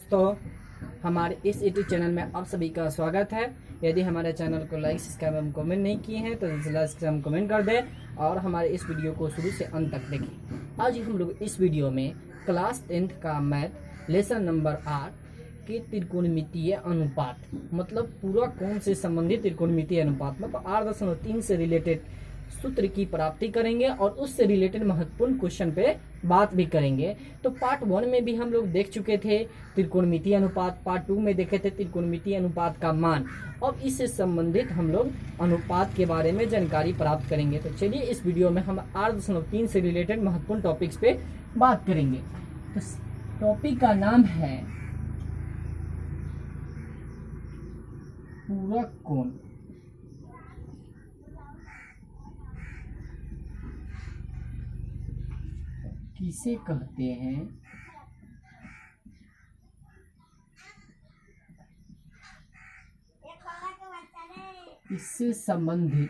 दोस्तों, हमारे इस यूट्यूब चैनल में आप सभी का स्वागत है। यदि हमारे चैनल को लाइक सब्सक्राइब एवं कमेंट नहीं किए हैं तो लाइक सब्सक्राइब कमेंट कर दें और हमारे इस वीडियो को शुरू से अंत तक देखें। आज हम लोग इस वीडियो में क्लास 10th का मैथ लेसन नंबर 8 के त्रिकोणमितीय अनुपात मतलब पूरा कोण से संबंधित त्रिकोणमितीय अनुपात मतलब 8.3 से रिलेटेड सूत्र की प्राप्ति करेंगे और उससे रिलेटेड महत्वपूर्ण क्वेश्चन पे बात भी करेंगे। तो पार्ट 1 में भी हम लोग देख चुके थे त्रिकोणमितीय अनुपात, पार्ट 2 में देखे थे त्रिकोणमितीय अनुपात का मान। अब इससे संबंधित हम लोग अनुपात के बारे में जानकारी प्राप्त करेंगे। तो चलिए इस वीडियो में हम 8.3 से रिलेटेड महत्वपूर्ण टॉपिक्स पे बात करेंगे। तो टॉपिक का नाम है पूरक कोण। किसे कहते हैं? इससे संबंधित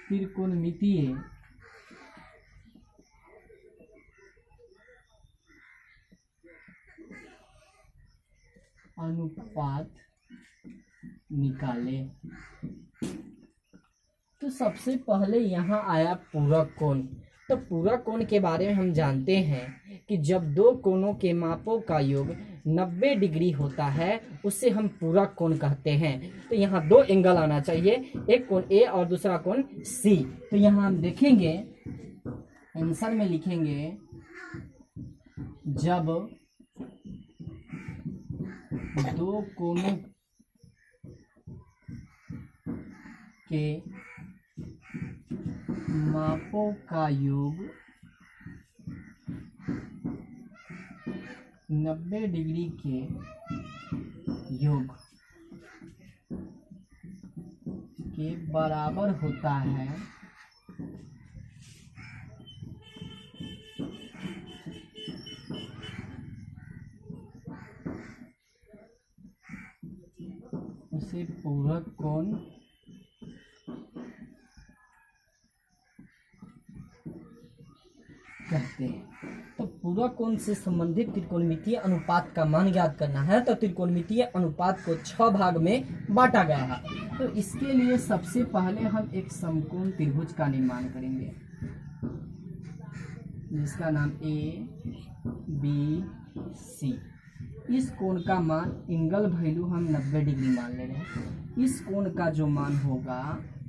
त्रिकोणमितीय अनुपात निकाले। तो सबसे पहले यहाँ आया पूरक कोण। तो पूरक कोण के बारे में हम जानते हैं कि जब दो कोणों के मापों का योग 90 डिग्री होता है उससे हम पूरक कोण कहते हैं। तो यहाँ दो एंगल आना चाहिए, एक कोण ए और दूसरा कोण सी। तो यहाँ हम देखेंगे, आंसर में लिखेंगे जब दो कोणों के मापों का योग 90 डिग्री के योग के बराबर होता है उसे पूरक कोण कहते हैं। तो पूरक कोण से संबंधित त्रिकोणमितीय अनुपात का मान ज्ञात करना है। तो त्रिकोणमितीय अनुपात को 6 भाग में बांटा गया है। तो इसके लिए सबसे पहले हम एक समकोण त्रिभुज का निर्माण करेंगे जिसका नाम ए बी सी। इस कोण का मान एंगल वैल्यू हम 90 डिग्री मान ले रहे हैं। इस कोण का जो मान होगा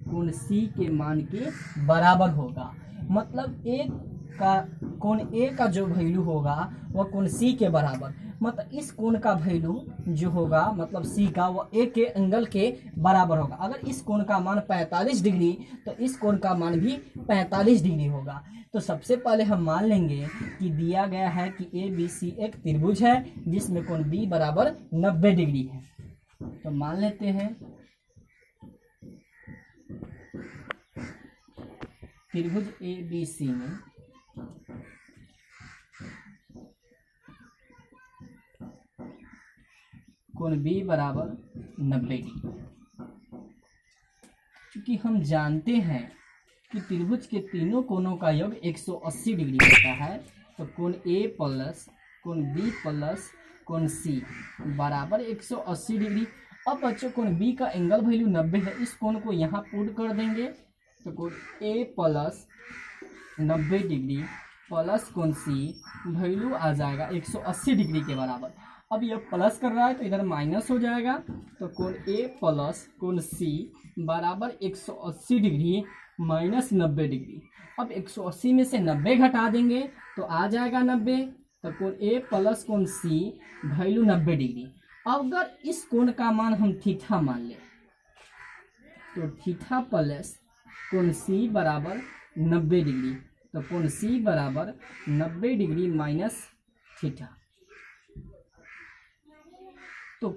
कोण सी के मान के बराबर होगा। मतलब एक का कोण ए का जो वैल्यू होगा वह कोण सी के बराबर, मतलब इस कोण का वैल्यू जो होगा मतलब सी का वह ए के एंगल के बराबर होगा। अगर इस कोण का मान 45 डिग्री तो इस कोण का मान भी 45 डिग्री होगा। तो सबसे पहले हम मान लेंगे कि दिया गया है कि ए बी सी एक त्रिभुज है जिसमें कोण बी बराबर 90 डिग्री है। तो मान लेते हैं त्रिभुज ए बी सी में कोण बी बराबर 90 डिग्री। क्योंकि हम जानते हैं कि त्रिभुज के तीनों कोणों का योग 180 डिग्री होता है। तो कोण ए प्लस कोण बी प्लस कोण सी बराबर 180 डिग्री। अब बच्चों कोण बी का एंगल वैल्यू 90 है, इस कोण को यहाँ पुट कर देंगे। तो कोण ए प्लस 90 डिग्री प्लस कोण सी वैल्यू आ जाएगा 180 डिग्री के बराबर। अब यह प्लस कर रहा है तो इधर माइनस हो जाएगा। तो कोण ए प्लस कोण सी बराबर 180 डिग्री माइनस 90 डिग्री। अब 180 में से 90 घटा देंगे तो आ जाएगा 90। तो कोण ए प्लस कोण सी वैल्यू 90 डिग्री। अब अगर इस कोण का मान हम थीटा मान लें तो थीटा प्लस कोण सी बराबर 90 डिग्री। तो कोण सी बराबर 90 डिग्री माइनस थीटा। तो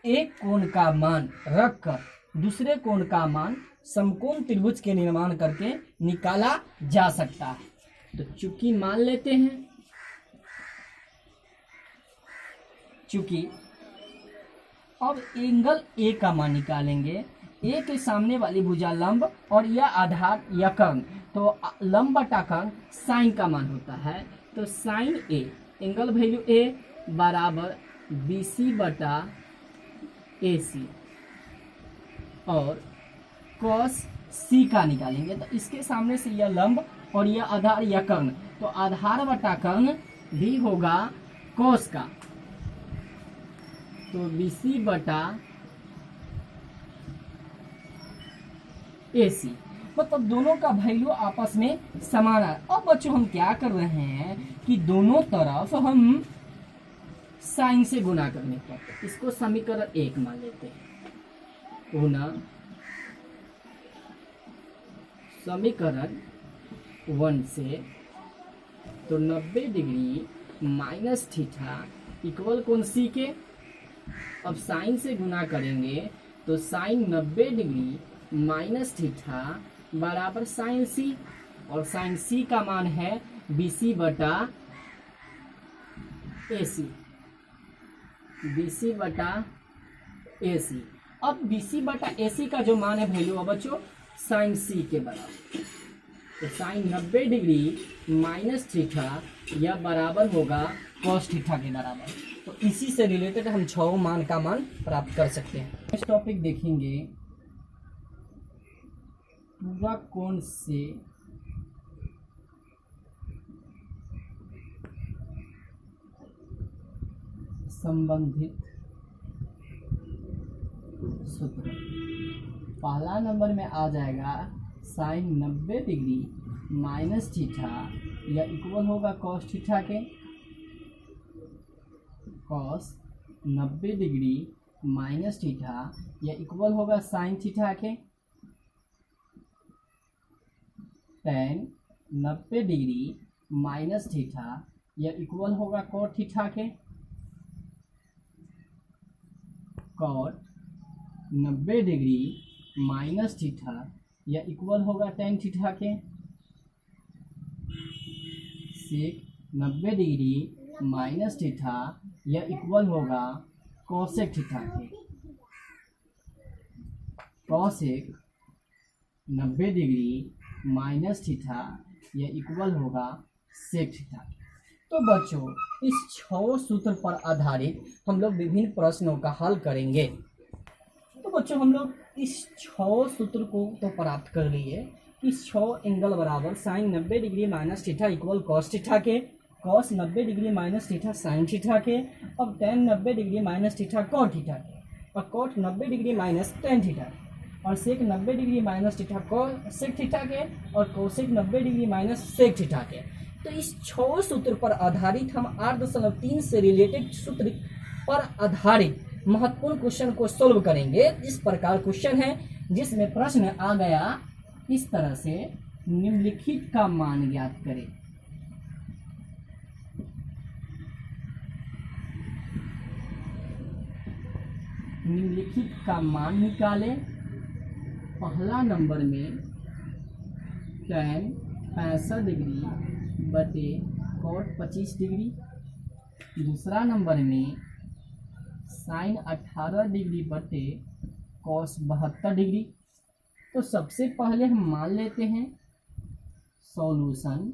एक कोण का मान रखकर दूसरे कोण का मान समकोण त्रिभुज के निर्माण करके निकाला जा सकता है। तो चूंकि मान लेते हैं चूंकि अब एंगल ए का मान निकालेंगे। ए के सामने वाली भुजा लंब और यह आधार या कर्ण, तो लंब बटा कर्ण साइन का मान होता है। तो साइन ए एंगल वैल्यू ए बराबर बी सी बटा ए सी, और कॉस सी का निकालेंगे तो इसके सामने से यह लंब और यह आधार या कर्ण, तो आधार बटा कर्ण भी होगा कॉस का, तो बी सी बटा ए सी, मतलब दोनों का वैल्यू आपस में समान है। अब बच्चों हम क्या कर रहे हैं कि दोनों तरफ हम साइन से गुना करने पर, इसको समीकरण 1 मान लेते हैं, पुनः समीकरण 1 से, तो 90 डिग्री माइनस थीटा इक्वल कौन सी के, अब साइन से गुना करेंगे तो साइन 90 डिग्री माइनस थीटा बराबर साइन सी, और साइन सी का मान है बी सी बटा ए सी, बी सी बटा ए सी। अब बी सी बटा ए सी का जो मान है वैल्यू है बच्चों साइन सी के बराबर, तो साइन 90 डिग्री माइनस थीटा यह बराबर होगा कॉस थीटा के बराबर। तो इसी से रिलेटेड हम 6 मान का मान प्राप्त कर सकते हैं। नेक्स्ट टॉपिक देखेंगे, पूरा कोण से संबंधित सूत्र। पहला नंबर में आ जाएगा साइन 90 डिग्री माइनस थीटा या इक्वल होगा कॉस थीटा के, कॉस 90 डिग्री माइनस थीटा या इक्वल होगा साइन थीटा के, टेन 90 डिग्री माइनस थीटा या इक्वल होगा कॉट थीटा के, कॉट 90 डिग्री माइनस थीटा या इक्वल होगा टेन थीटा के, सेक 90 डिग्री माइनस थीटा या इक्वल होगा कोसेक थीटा के, कोसेक 90 डिग्री माइनस थीटा या इक्वल होगा सेक थीटा। तो बच्चों इस 6 सूत्र पर आधारित हम लोग विभिन्न प्रश्नों का हल करेंगे। तो बच्चों हम लोग इस 6 सूत्र को तो प्राप्त कर लिए कि 6 एंगल बराबर sine 90 degree minus theta equal cos theta के, cos 90 degree minus theta sine theta के, अब tan 90 degree minus theta cot theta के, और cot 90 degree minus tan theta, और sec 90 degree minus theta cosec theta के, और cosec 90 degree minus sec theta के। तो इस 6 सूत्र पर आधारित हम 8.3 से रिलेटेड सूत्र पर आधारित महत्वपूर्ण क्वेश्चन को सोल्व करेंगे। इस प्रकार क्वेश्चन है जिसमें प्रश्न आ गया इस तरह से, निम्नलिखित का मान ज्ञात करें। निम्नलिखित का मान निकालें। पहला नंबर में tan 65 डिग्री बटे कॉट 25 डिग्री, दूसरा नंबर में साइन 18 डिग्री बटे कॉस 72 डिग्री। तो सबसे पहले हम मान लेते हैं सॉल्यूशन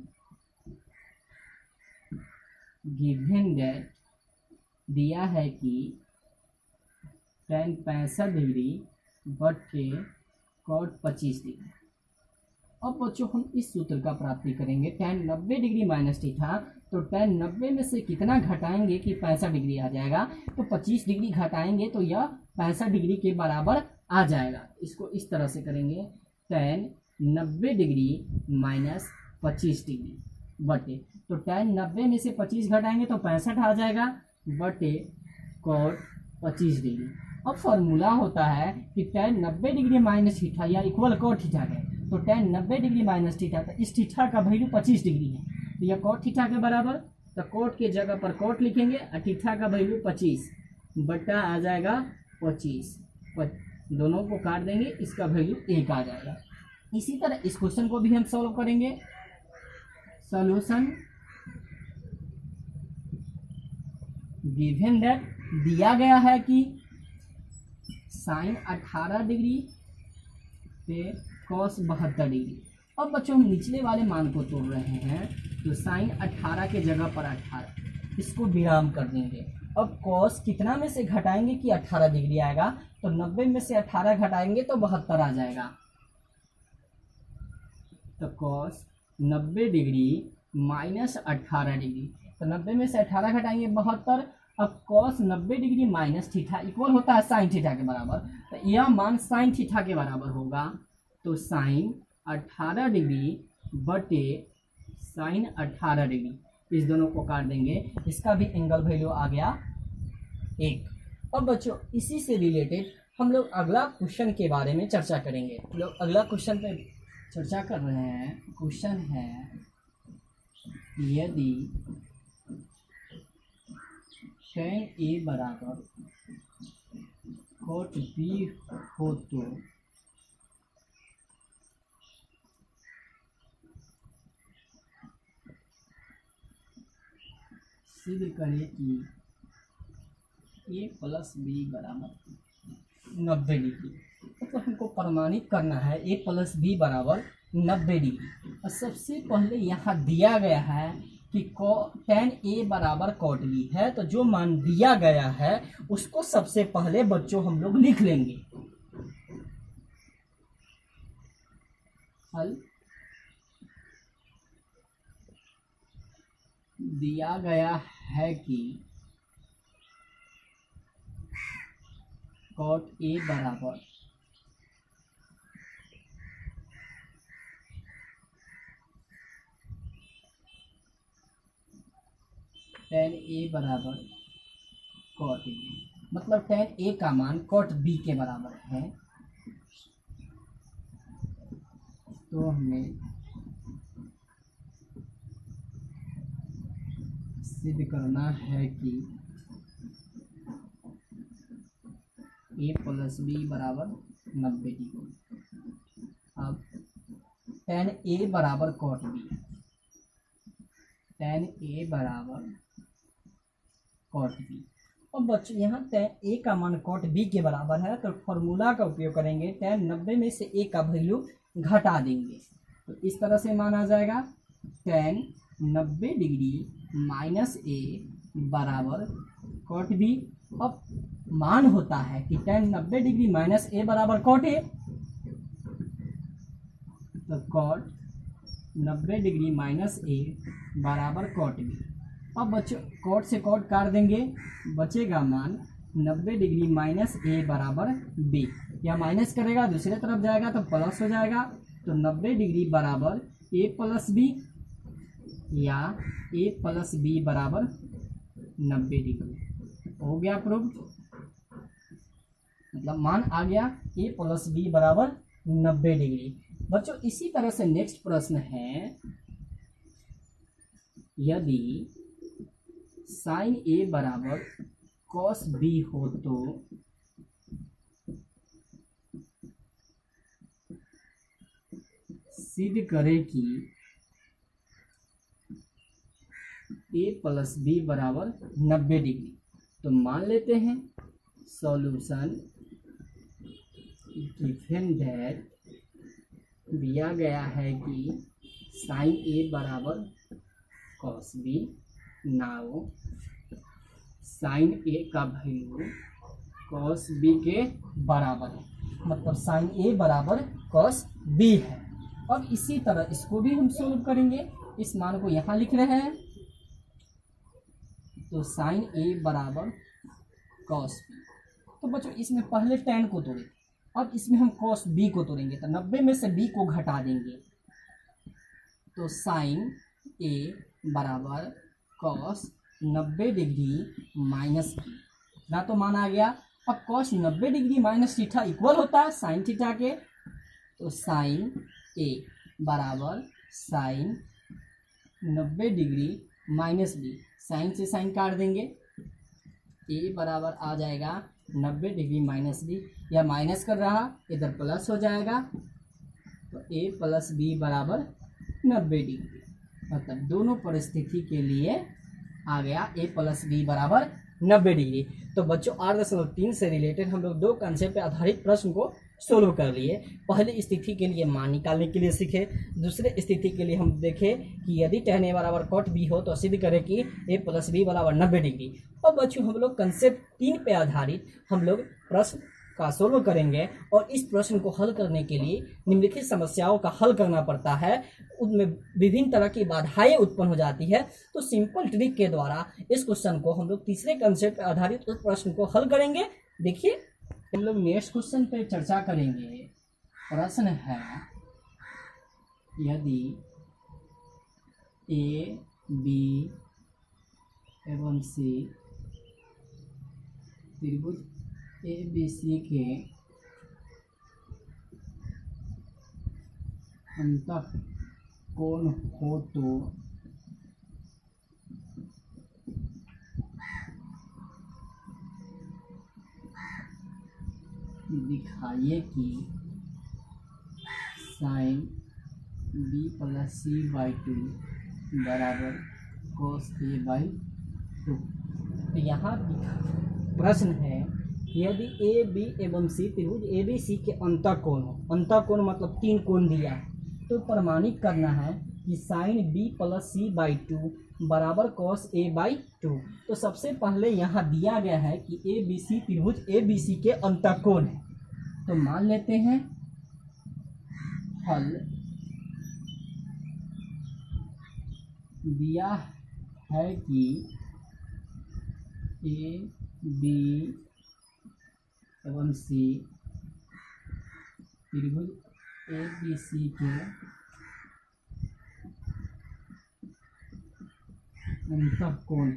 गिवन दैट दिया है कि tan 65 डिग्री बटे कॉट 25 डिग्री। अब बच्चों हम इस सूत्र का प्राप्ति करेंगे tan 90 डिग्री माइनस थीटा, तो tan 90 में से कितना घटाएंगे कि 65 डिग्री आ जाएगा, तो 25 डिग्री घटाएंगे तो यह 65 डिग्री के बराबर आ जाएगा। इसको इस तरह से करेंगे tan 90 डिग्री माइनस 25 डिग्री बटे, तो tan 90 में से 25 घटाएंगे तो 65 आ जाएगा बटे कॉट 25 डिग्री। अब फॉर्मूला होता है कि tan 90 डिग्री माइनस थीटा या इक्वल कॉट थीटा है, तो tan 90 डिग्री माइनस थीटा, तो इस थीटा का वैल्यू 25 डिग्री है, तो यह कॉट थीटा के बराबर, तो कॉट के जगह पर कॉट लिखेंगे और थीटा का वैल्यू 25 बटा आ जाएगा 25, दोनों को काट देंगे, इसका वैल्यू 1 आ जाएगा। इसी तरह इस क्वेश्चन को भी हम सॉल्व करेंगे। सॉल्यूशन गिवन दैट दिया गया है कि साइन 18 डिग्री पे cos 72 डिग्री। अब बच्चों हम निचले वाले मान को तोड़ रहे हैं, तो साइन 18 के जगह पर 18, इसको विराम कर देंगे। अब cos कितना में से घटाएंगे कि 18 डिग्री आएगा, तो 90 में से 18 घटाएंगे तो 72 आ जाएगा। तो cos 90 डिग्री माइनस 18 डिग्री, तो 90 में से 18 घटाएंगे 72। अब cos 90 degree minus theta equal होता है साइन थीटा के बराबर, तो यह मान साइन थीटा के बराबर होगा। तो साइन 18 डिग्री बटे साइन 18 डिग्री, इस दोनों को काट देंगे, इसका भी एंगल वैल्यू आ गया 1। अब बच्चों इसी से रिलेटेड हम लोग अगला क्वेश्चन के बारे में चर्चा करेंगे। हम लोग अगला क्वेश्चन पे चर्चा कर रहे हैं। क्वेश्चन है, यदि tan A बराबर cot B हो तो सिद्ध करें कि A प्लस B बराबर 90 डिग्री। मतलब हमको प्रमाणित करना है A प्लस B बराबर 90 डिग्री। और सबसे पहले यहाँ दिया गया है कि tan A बराबर cot B है, तो जो मान दिया गया है उसको सबसे पहले बच्चों हम लोग लिख लेंगे। हल दिया गया है कि cot A बराबर tan A बराबर cot B, मतलब tan A का मान cot B के बराबर है। तो हमें सिद्ध करना है कि A प्लस B बराबर 90 डिग्री। अब tan A बराबर cot B, tan A बराबर cot B। अब बच्चों यहाँ tan A का मान cot B के बराबर है, तो फॉर्मूला का उपयोग करेंगे। tan 90 में से A का वैल्यू घटा देंगे, तो इस तरह से मान आ जाएगा tan 90 डिग्री माइनस A बराबर cot B। अब मान होता है कि tan 90 डिग्री माइनस A बराबर cot A, तो cot 90 डिग्री माइनस A बराबर cot B। अब बच्चों cot से cot काट देंगे, बचेगा मान 90 डिग्री माइनस A बराबर B। या माइनस करेगा दूसरे तरफ जाएगा तो प्लस हो जाएगा, तो 90 डिग्री बराबर A प्लस B, या A प्लस B बराबर 90 डिग्री। हो गया प्रूफ, मतलब मान आ गया A प्लस B बराबर 90 डिग्री। बच्चों इसी तरह से नेक्स्ट प्रश्न है, यदि साइन A बराबर cos B हो तो सिद्ध करें कि A प्लस B बराबर 90 डिग्री। तो मान लेते हैं सॉल्यूशन गिवन दैट, दिया गया है कि साइन A बराबर cos B। Now sine A का वैल्यू cos B के बराबर है, मतलब साइन A बराबर cos B है। अब इसी तरह इसको भी हम सोल्व करेंगे, इस मान को यहाँ लिख रहे हैं, तो साइन A बराबर cos B। तो बच्चों इसमें पहले tan को तोड़े, अब इसमें हम cos B को तोड़ेंगे, तो 90 में से B को घटा देंगे, तो साइन A बराबर cos 90 डिग्री माइनस B, ना तो मान आ गया। अब cos 90 degree minus theta equal होता है साइन थीटा के, तो साइन A बराबर sine 90 degree minus B, sine से साइन काट देंगे, A बराबर आ जाएगा 90 डिग्री माइनस B, या माइनस कर रहा इधर प्लस हो जाएगा, तो A प्लस B बराबर 90 डिग्री। मतलब दोनों परिस्थिति के लिए आ गया A प्लस B बराबर 90 डिग्री। तो बच्चों 8.3 से रिलेटेड हम लोग 2 कंसेप्ट पे आधारित प्रश्न को सोल्व कर लिए। पहली स्थिति के लिए मान निकालने के लिए सीखे। दूसरे स्थिति के लिए हम देखें कि यदि tan a बराबर cot b हो तो सिद्ध करें कि a प्लस बी बराबर 90 डिग्री। अब बच्चों हम लोग कंसेप्ट 3 पे आधारित हम लोग प्रश्न का सोल्व करेंगे और इस प्रश्न को हल करने के लिए निम्नलिखित समस्याओं का हल करना पड़ता है। उनमें विभिन्न तरह की बाधाएं उत्पन्न हो जाती है। तो सिंपल ट्रिक के द्वारा इस क्वेश्चन को हम लोग तीसरे कंसेप्ट पर आधारित उस प्रश्न को हल करेंगे। देखिए हम लोग नेक्स्ट क्वेश्चन पे चर्चा करेंगे। प्रश्न है यदि ए बी एवं सी त्रिभुज ए बी सी के अंतःकोण हो तो दिखाइए कि sine B plus C by 2 बराबर cos a बाई 2। तो यहाँ प्रश्न है यदि ए बी एवं सी त्रिभुज ए बी सी के अंतःकोण हो, अंतःकोण मतलब 3 कोण दिया है, तो प्रमाणित करना है कि sine B plus C by 2 बराबर cos a बाई 2। तो सबसे पहले यहाँ दिया गया है कि ए बी सी त्रिभुज ए बी सी के अंतःकोण है। तो मान लेते हैं हल दिया है कि ए बी एवं सी त्रिभुज ए बी सी के अंतःकोण,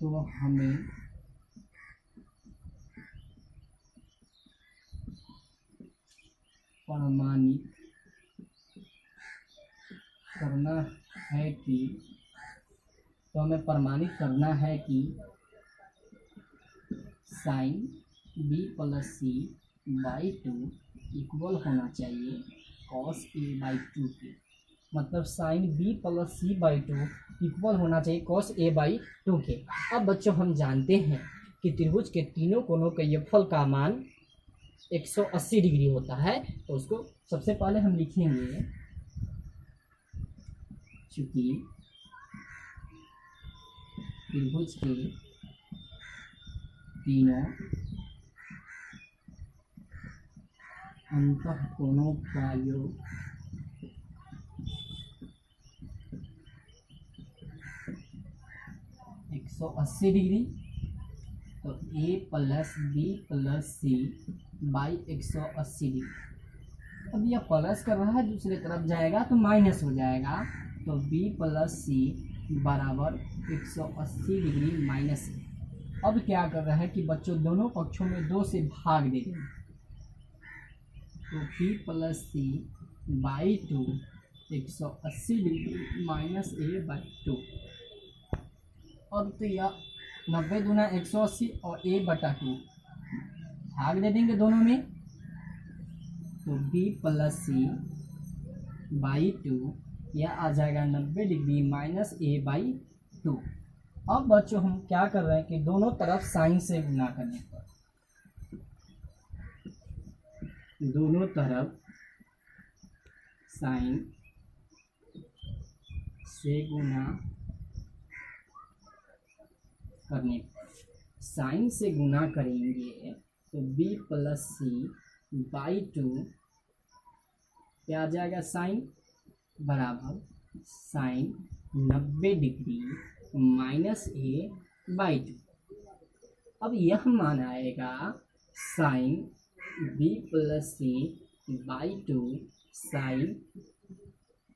तो हमें प्रमाणित करना है कि sine B plus C by 2 equal होना चाहिए cos a बाई 2 के। मतलब sine B plus C by 2 equal होना चाहिए cos a बाई 2 के। अब बच्चों हम जानते हैं कि त्रिभुज के तीनों कोणों के योगफल का मान 180 डिग्री होता है। तो उसको सबसे पहले हम लिखेंगे, चूंकि त्रिभुज के तीनों अंतःकोणों का योग 180 डिग्री, तो a plus B plus C by 180 degree. अब यह प्लस कर रहा है, दूसरी तरफ जाएगा तो माइनस हो जाएगा। तो b प्लस सी बराबर 180 डिग्री माइनस a। अब क्या कर रहा है कि बच्चों दोनों पक्षों में 2 से भाग दे देंगे, तो b plus C by 2 180 degree minus a by 2। अब तो यह 90 दूना 180 और a बटा 2 भाग दे देंगे दोनों में, तो b प्लस सी बाई 2 यह आ जाएगा 90 डिग्री माइनस a बाई 2। अब बच्चों हम क्या कर रहे हैं कि दोनों तरफ साइन से गुना करने पर, दोनों तरफ साइन से गुना करने पर, साइन से गुना करेंगे तो b प्लस सी बाई 2 क्या आ जाएगा, साइन बराबर sine 90 degree minus a by 2। अब यह मान आएगा sine b plus C by 2 sine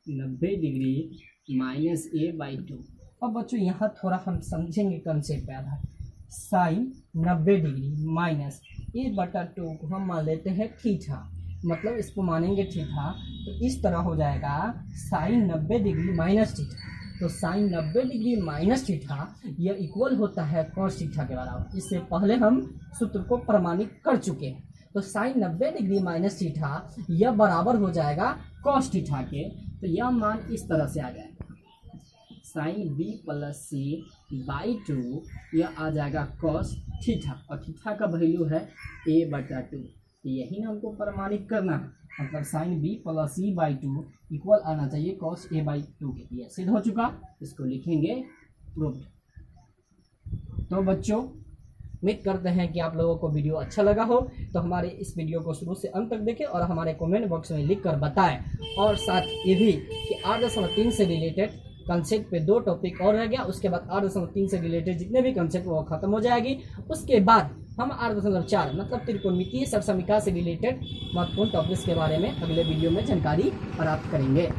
90 degree minus a by 2। अब बच्चों यहाँ थोड़ा हम समझेंगे कंसेप्ट पे आधार। साइन 90 डिग्री माइनस a बटा 2 को हम मान लेते हैं थीटा, मतलब इसको मानेंगे थीटा, तो इस तरह हो जाएगा साइन 90 डिग्री माइनस थीटा। तो साइन 90 डिग्री माइनस थीटा यह इक्वल होता है कॉस थीटा के बराबर। इससे पहले हम सूत्र को प्रमाणित कर चुके हैं। तो साइन 90 डिग्री माइनस थीटा यह बराबर हो जाएगा कॉस थीटा के। तो यह मान इस तरह से आ जाएगा sine B plus C by two, यह आ जाएगा कॉस थीटा, और थीटा का वैल्यू है a/2। यही ना हमको प्रमाणित करना है, मतलब sine B plus C by two equal आना चाहिए कॉस a/2 के। ये सिद्ध हो चुका, इसको लिखेंगे प्रूव्ड। तो बच्चों उम्मीद करते हैं कि आप लोगों को वीडियो अच्छा लगा हो, तो हमारे इस वीडियो को शुरू से अंत तक देखें और हमारे कमेंट बॉक्स में लिख कर बताएं। और साथ ये भी कि 8.3 से रिलेटेड कंसेप्ट पे 2 टॉपिक और रह गया, उसके बाद 8.3 से रिलेटेड जितने भी कंसेप्ट वो खत्म हो जाएगी। उसके बाद हम 8.4 मतलब त्रिकोणमितीय सरसमीकरण से रिलेटेड महत्वपूर्ण टॉपिक्स के बारे में अगले वीडियो में जानकारी प्राप्त करेंगे।